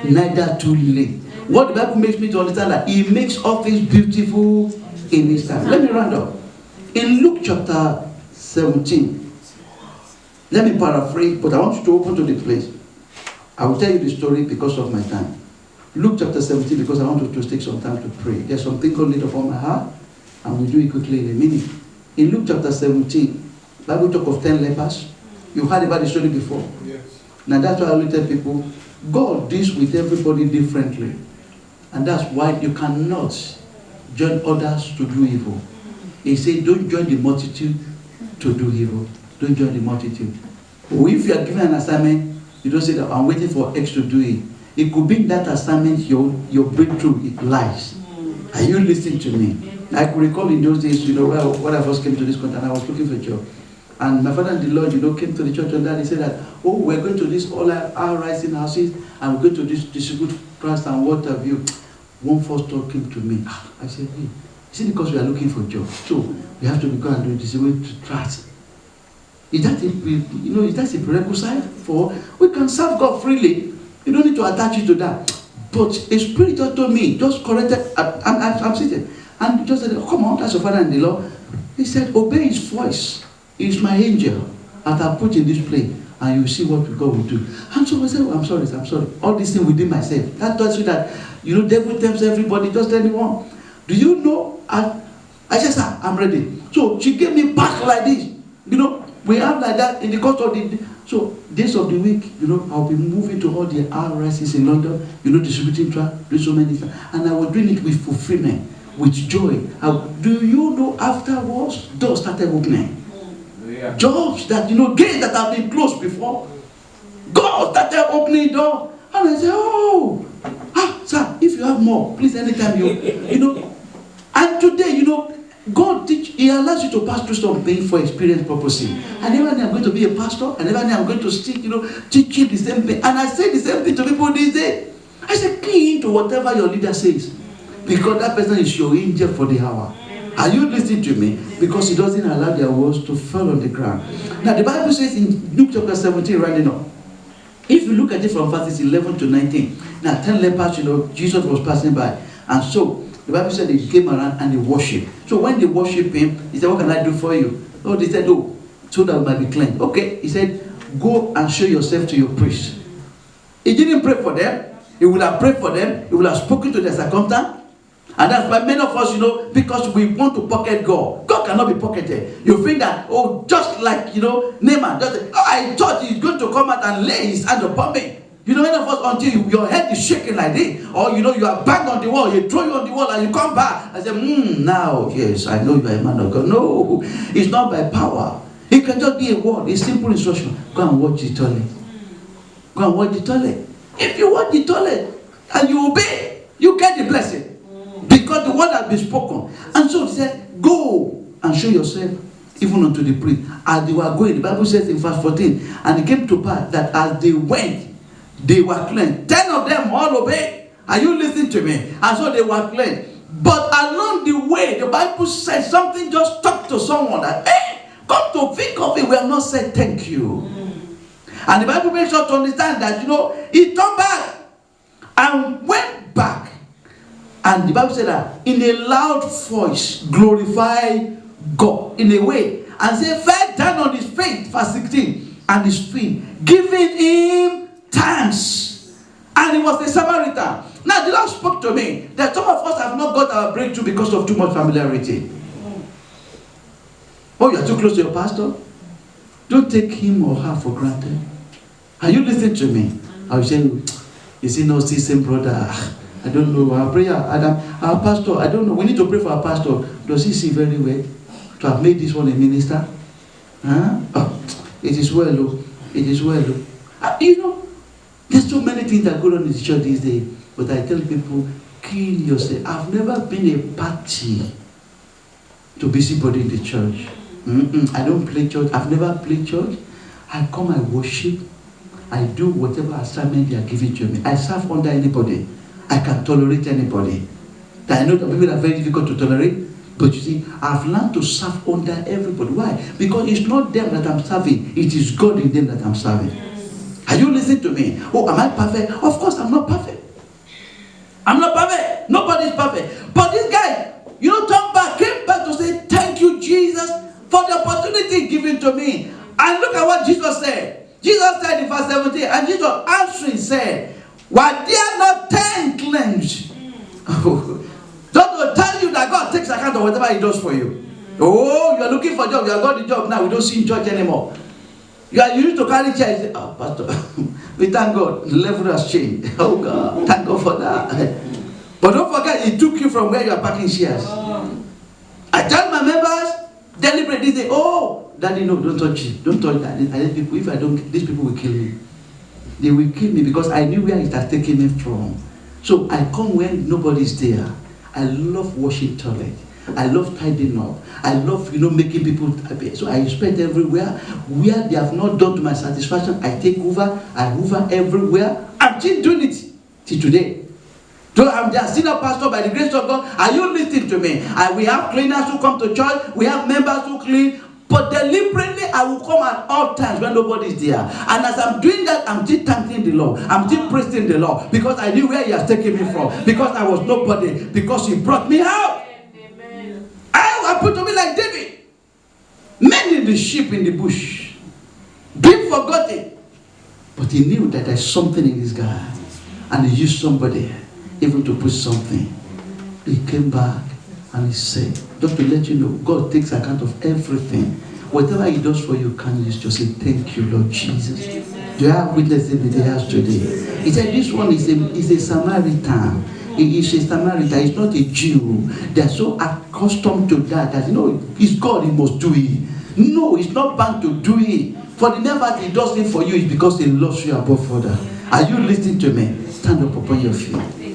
neither too late. What the Bible makes me to understand that He makes all things beautiful in His time. Let me round up. In Luke chapter 17, let me paraphrase, but I want you to open to the place. I will tell you the story because of my time. Luke chapter 17, because I want to take some time to pray. There's something God laid upon my heart, and we'll do it quickly in a minute. In Luke chapter 17, the Bible talk of 10 lepers. You heard about the story before. Yes. Now that's why I always tell people, God deals with everybody differently. And that's why you cannot join others to do evil. He said, don't join the multitude to do evil. Don't join the multitude. Or if you are given an assignment, you don't say that I'm waiting for X to do it. It could be in that assignment your breakthrough it lies. Are you listening to me? I could recall in those days, when I first came to this country and I was looking for a job. And my father and the Lord, came to the church and he said that, oh, we're going to this all our rising houses and we're going to distribute trust and what have you. One first thought came to me. I said, hey, is it because we are looking for a job? So we have to be going and distribute trust. Is that a prerequisite for? We can serve God freely. You don't need to attach it to that. But a spirit told me, just corrected, I'm sitting. And just said, come on, that's your father and the Lord. He said, obey his voice. He's my angel that I put in this place. And you see what God will do. And so I said, I'm sorry. All these things within myself. That tells you that, devil tempts everybody, just anyone. Do you know? I said, sir, I'm ready. So she gave me back like this. We have like that in the course of the day. So days of the week, I'll be moving to all the RSCs in London, distributing track, doing so many things. And I was doing it with fulfillment, with joy. Do you know afterwards, doors started opening? Yeah. Jobs that, gates that have been closed before. God started opening door. And I said, sir, if you have more, please anytime And today, God He allows you to pass through some pain for experience purposes. I never knew I'm going to be a pastor. I never knew I'm going to stick, teaching the same thing. And I say the same thing to people these days. I say, key into whatever your leader says. Because that person is your angel for the hour. Are you listening to me? Because he doesn't allow their words to fall on the ground. Now the Bible says in Luke chapter 17, rounding up. If you look at it from verses 11 to 19, now 10 lepers, Jesus was passing by. And so, the Bible said they came around and they worshipped. So when they worshipped him, he said, what can I do for you? Oh, they said, oh, so that we might be cleansed. Okay, he said, go and show yourself to your priest. He didn't pray for them. He would have prayed for them. He would have spoken to their circumstance. And that's why many of us, because we want to pocket God. God cannot be pocketed. You think that, just like, Naaman, I thought he's going to come out and lay his hand upon me. Many of us, until your head is shaking like this, or you are banged on the wall, you throw you on the wall and you come back and say, now, yes, I know you are a man of God. No, it's not by power. It can just be a word, a simple instruction. Go and watch the toilet. Go and watch the toilet. If you watch the toilet and you obey, you get the blessing. Because the word has been spoken. And so he said, go and show yourself even unto the priest. As they were going, the Bible says in verse 14, and it came to pass that as they went, they were cleansed. 10 of them all obeyed. Are you listening to me? And so they were cleansed. But along the way, the Bible says something just stuck to someone that, come to think of it, we have not said thank you. And the Bible makes us to understand that, he turned back and went back. And the Bible said that in a loud voice, glorify God in a way. And say, fell down on his face, verse 16, and his feet, giving him thanks. And he was a Samaritan. Now the Lord spoke to me that some of us have not got our breakthrough because of too much familiarity. Oh, you are too close to your pastor? Don't take him or her for granted. Are you listening to me? I will say, is he not the same brother? I don't know. Our prayer, our pastor, I don't know. We need to pray for our pastor. Does he see very well to have made this one a minister? Oh, it is well, oh. It is well, oh. There's so many things that go on in the church these days. But I tell people, kill yourself. I've never been a party to busybody in the church. I don't play church. I've never played church. I come, I worship. I do whatever assignment they are giving to me. I serve under anybody. I can tolerate anybody. I know that people are very difficult to tolerate. But you see, I've learned to serve under everybody. Why? Because it's not them that I'm serving. It is God in them that I'm serving. Are you listening to me? Oh, am I perfect? Of course I'm not perfect. I'm not perfect. Nobody's perfect. But this guy, turned back, came back to say, thank you, Jesus, for the opportunity given to me. And look at what Jesus said. Jesus said in verse 17, and Jesus answering said, were there not 10 claims? Don't tell you that God takes account of whatever he does for you. Oh, you are looking for a job, you have got the job now, we don't see you in church anymore. You used to carry chair, you say, oh, Pastor, we thank God, the level has changed. Oh God, thank God for that. But don't forget, he took you from where you are parking shares. I tell my members, deliberately say, oh, Daddy, no, don't touch it. Don't touch that. If I don't, these people will kill me. They will kill me because I knew where it has taken me from. So I come when nobody's there. I love washing toilet. I love tidying up. I love, making people happy. So I inspect everywhere. Where they have not done to my satisfaction, I take over. I hoover everywhere. I'm still doing it till today. So I'm just senior pastor by the grace of God. Are you listening to me? We have cleaners who come to church. We have members who clean. But deliberately, I will come at all times when nobody is there. And as I'm doing that, I'm still thanking the Lord. I'm still praising the Lord. Because I knew where he has taken me from. Because I was nobody. Because he brought me out. Amen. I put to me like David. Many the sheep in the bush. Being forgotten. But he knew that there's something in this guy. And he used somebody even to put something. He came back and he said, just to let you know, God takes account of everything. Whatever he does for you, can you just say, thank you, Lord Jesus. Amen. Do you have witnesses in the house today? He said, this one is a Samaritan. He is a Samaritan. He's not a Jew. They're so accustomed to that it's God, he must do it. No, he's not bound to do it. For the never he does it for you is because he loves you above further. Are you listening to me? Stand up upon your feet.